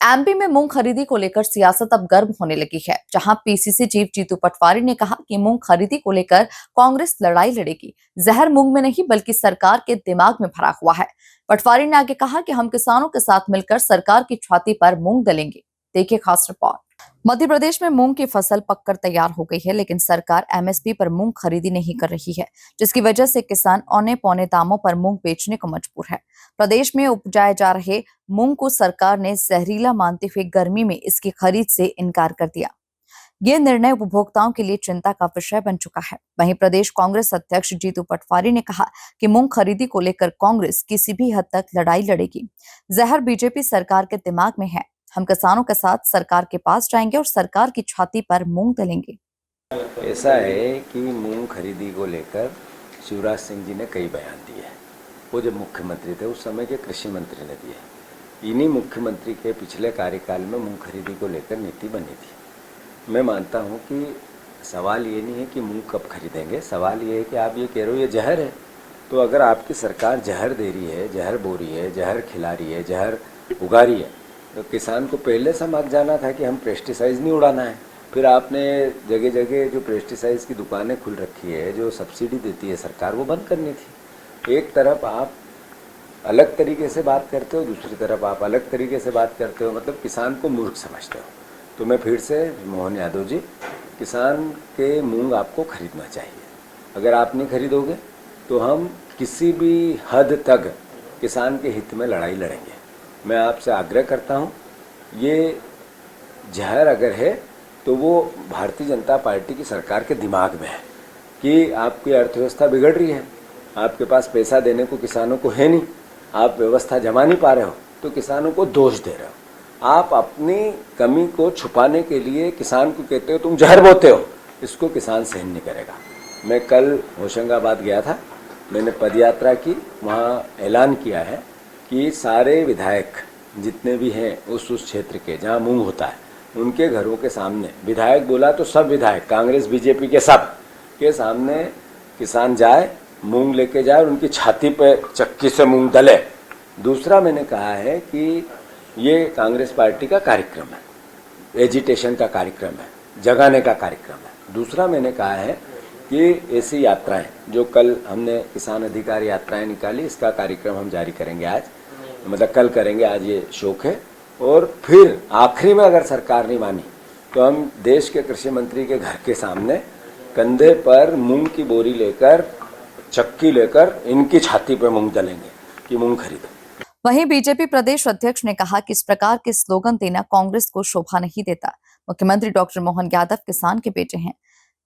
MP में मूंग खरीदी को लेकर सियासत अब गर्म होने लगी है, जहां पीसीसी चीफ जीतू पटवारी ने कहा कि मूंग खरीदी को लेकर कांग्रेस लड़ाई लड़ेगी। जहर मूंग में नहीं बल्कि सरकार के दिमाग में भरा हुआ है। पटवारी ने आगे कहा कि हम किसानों के साथ मिलकर सरकार की छाती पर मूंग दलेंगे। देखिए खास रिपोर्ट। मध्य प्रदेश में मूंग की फसल पककर तैयार हो गई है, लेकिन सरकार एमएसपी पर मूंग खरीदी नहीं कर रही है, जिसकी वजह से किसान औने पौने दामों पर मूंग बेचने को मजबूर है। प्रदेश में उपजाए जा रहे मूंग को सरकार ने जहरीला मानते हुए गर्मी में इसकी खरीद से इनकार कर दिया। यह निर्णय उपभोक्ताओं के लिए चिंता का विषय बन चुका है। वहीं प्रदेश कांग्रेस अध्यक्ष जीतू पटवारी ने कहा कि मूंग खरीदी को लेकर कांग्रेस किसी भी हद तक लड़ाई लड़ेगी। जहर बीजेपी सरकार के दिमाग में है। हम किसानों के साथ सरकार के पास जाएंगे और सरकार की छाती पर मूंग दलेंगे। ऐसा है कि मूंग खरीदी को लेकर शिवराज सिंह जी ने कई बयान दिए। वो जब मुख्यमंत्री थे उस समय के कृषि मंत्री ने दिए। इन्हीं मुख्यमंत्री के पिछले कार्यकाल में मूंग खरीदी को लेकर नीति बनी थी। मैं मानता हूं कि सवाल ये नहीं है कि मूंग कब खरीदेंगे, सवाल ये है कि आप ये कह रहे हो ये जहर है। तो अगर आपकी सरकार जहर दे रही है, जहर बो रही है, जहर खिला रही है, जहर उगा रही है, तो किसान को पहले समझ जाना था कि हम पेस्टिसाइड नहीं उड़ाना है। फिर आपने जगह जगह जो पेस्टिसाइड्स की दुकानें खुल रखी है, जो सब्सिडी देती है सरकार, वो बंद करनी थी। एक तरफ आप अलग तरीके से बात करते हो, दूसरी तरफ आप अलग तरीके से बात करते हो, मतलब किसान को मूर्ख समझते हो। तो मैं फिर से मोहन यादव जी, किसान के मूंग आपको खरीदना चाहिए। अगर आप नहीं खरीदोगे तो हम किसी भी हद तक किसान के हित में लड़ाई लड़ेंगे। मैं आपसे आग्रह करता हूँ, ये जहर अगर है तो वो भारतीय जनता पार्टी की सरकार के दिमाग में है कि आपकी अर्थव्यवस्था बिगड़ रही है, आपके पास पैसा देने को किसानों को है नहीं, आप व्यवस्था जमा नहीं पा रहे हो, तो किसानों को दोष दे रहे हो। आप अपनी कमी को छुपाने के लिए किसान को कहते हो तुम जहर बोते हो, इसको किसान सहन नहीं करेगा। मैं कल होशंगाबाद गया था, मैंने पदयात्रा की, वहाँ ऐलान किया है कि सारे विधायक जितने भी हैं उस क्षेत्र के जहाँ मूंग होता है उनके घरों के सामने, विधायक बोला तो सब विधायक, कांग्रेस बीजेपी के सब के सामने किसान जाए, मूंग लेके जाए और उनकी छाती पे चक्की से मूंग दले। दूसरा मैंने कहा है कि ये कांग्रेस पार्टी का कार्यक्रम है, एजिटेशन का कार्यक्रम है, जगाने का कार्यक्रम है। दूसरा मैंने कहा है कि ऐसी यात्राएं जो कल हमने किसान अधिकार यात्राएं निकाली, इसका कार्यक्रम हम जारी करेंगे आज, मतलब कल करेंगे, आज ये शौक है। और फिर आखिरी में अगर सरकार नहीं मानी तो हम देश के कृषि मंत्री के घर के सामने कंधे पर मूंग की बोरी लेकर, चक्की लेकर इनकी छाती पे मूंग दलेंगे कि मूंग खरीदो। वहीं बीजेपी प्रदेश अध्यक्ष ने कहा कि इस प्रकार के स्लोगन देना कांग्रेस को शोभा नहीं देता। मुख्यमंत्री डॉक्टर मोहन यादव किसान के बेटे हैं।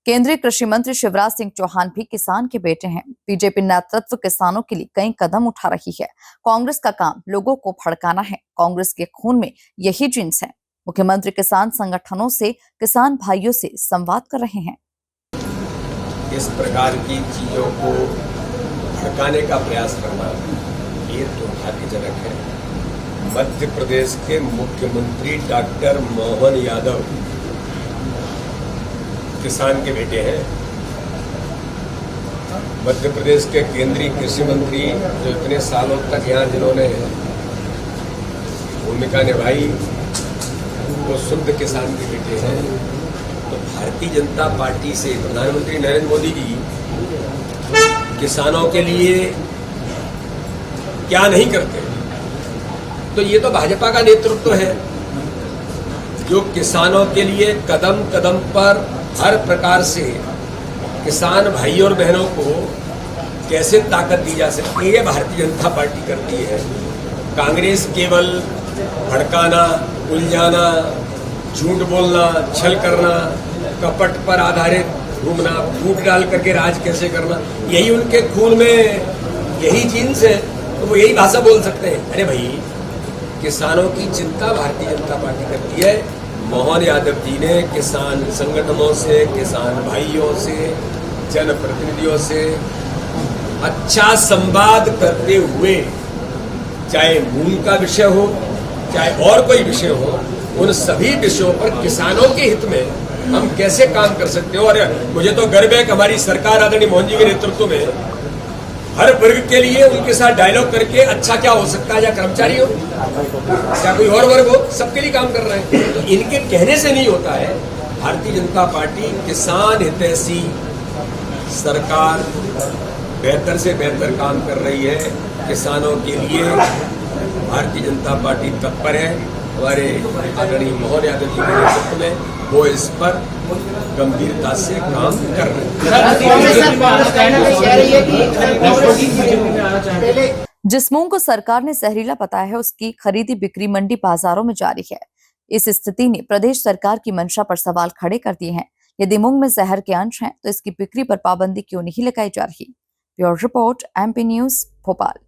केंद्रीय कृषि मंत्री शिवराज सिंह चौहान भी किसान के बेटे हैं। बीजेपी नेतृत्व किसानों के लिए कई कदम उठा रही है। कांग्रेस का काम लोगों को भड़काना है। कांग्रेस के खून में यही जिन्स है। मुख्यमंत्री किसान संगठनों से, किसान भाइयों से संवाद कर रहे हैं। इस प्रकार की चीजों को भड़काने का प्रयास करना ये दुर्भाग्यजनक है। मध्य प्रदेश के मुख्यमंत्री डॉक्टर मोहन यादव किसान के बेटे हैं। मध्य प्रदेश के केंद्रीय कृषि मंत्री जो इतने सालों तक यहाँ जिन्होंने भूमिका निभाई, वो शुद्ध किसान के बेटे हैं। तो भारतीय जनता पार्टी से प्रधानमंत्री नरेंद्र मोदी जी किसानों के लिए क्या नहीं करते, तो ये तो भाजपा का नेतृत्व है जो किसानों के लिए कदम कदम पर हर प्रकार से किसान भाई और बहनों को कैसे ताकत दी जा सकती है, भारतीय जनता पार्टी करती है। कांग्रेस केवल भड़काना, उलझाना, झूठ बोलना, छल करना, कपट पर आधारित घूमना, फूट डाल करके राज कैसे करना, यही उनके खून में यही जीन्स है, तो वो यही भाषा बोल सकते हैं। अरे भाई, किसानों की चिंता भारतीय जनता पार्टी करती है। मोहन यादव जी ने किसान संगठनों से, किसान भाइयों से, जनप्रतिनिधियों से अच्छा संवाद करते हुए, चाहे मूंग का विषय हो, चाहे और कोई विषय हो, उन सभी विषयों पर किसानों के हित में हम कैसे काम कर सकते हो। और मुझे तो गर्व है कि हमारी सरकार आदरणीय मोहन जी के नेतृत्व में हर वर्ग के लिए उनके साथ डायलॉग करके अच्छा क्या हो सकता है, या कर्मचारी हो या कोई और वर्ग हो, सबके लिए काम कर रहे हैं। तो इनके कहने से नहीं होता है। भारतीय जनता पार्टी किसान हितैषी सरकार बेहतर से बेहतर काम कर रही है। किसानों के लिए भारतीय जनता पार्टी तत्पर है। हमारे आदरणीय मोहन यादव जी के नेतृत्व में वो इस पर गंभीरता से काम कर रहे हैं। जिस मूंग को सरकार ने जहरीला बताया है उसकी खरीदी बिक्री मंडी बाजारों में जारी है। इस स्थिति ने प्रदेश सरकार की मंशा पर सवाल खड़े कर दिए हैं। यदि मूंग में जहर के अंश हैं तो इसकी बिक्री पर पाबंदी क्यों नहीं लगाई जा रही? Bureau report, MP news, Bhopal.